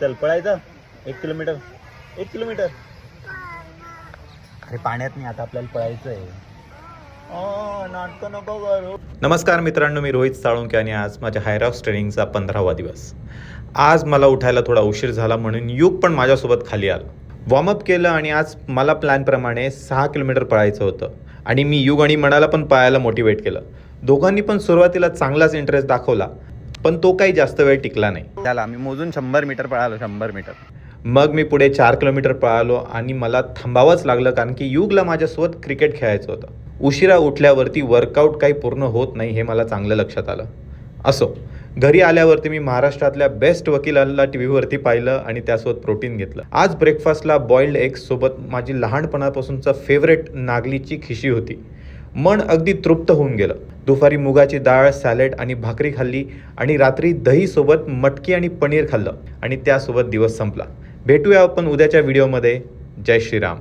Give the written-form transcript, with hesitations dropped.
चल पळायचं 1 kilometre 1 kilometre. अरे पाण्यात नाही, आता आपल्याला पळायचं आहे. नाटकं नको करू. नमस्कार मित्रांनो, मी रोहित साळुंके आणि आज माझ्या हायरॉक्स ट्रेनिंगचा 15वा दिवस. आज मला उठायला थोडा उशीर झाला म्हणून युग पण माझ्यासोबत खाली आला. वॉर्मअप केलं आणि आज मला प्लॅनप्रमाणे 6 किलोमीटर पळायचं होतं आणि मी युग आणि मनाला पण पळायला मोटिवेट केलं. दोघांनी पण सुरुवातीला चांगलाच इंटरेस्ट दाखवला, पण तो काही जास्त वेळ टिकला नाही. त्याला मी मोजून 100 मीटर पळालो, 100 मीटर. मग मी पुढे 4 किलोमीटर पळालो आणि मला थांबावंच लागलं कारण की युगला माझ्यासोबत क्रिकेट खेळायचं होतं. उशिरा उठल्यावरती वर्कआउट काही पूर्ण होत नाही हे मला चांगलं लक्षात आलं. असो, घरी आल्यावरती मी महाराष्ट्रातल्या बेस्ट वकिलाला टी व्हीवरती पाहिलं आणि त्यासोबत प्रोटीन घेतलं. आज ब्रेकफास्टला बॉइल्ड एग्स सोबत माझी लहानपणापासूनचा फेवरेट नागलीची खिशी होती. मन अगदी तृप्त होऊन गेलं. दुपारी मुगाची डाळ, सॅलेड आणि भाकरी खाल्ली आणि रात्री दहीसोबत मटकी आणि पनीर खाल्लं आणि त्यासोबत दिवस संपला. भेटूया आपण उद्याच्या व्हिडिओमध्ये. जय श्रीराम.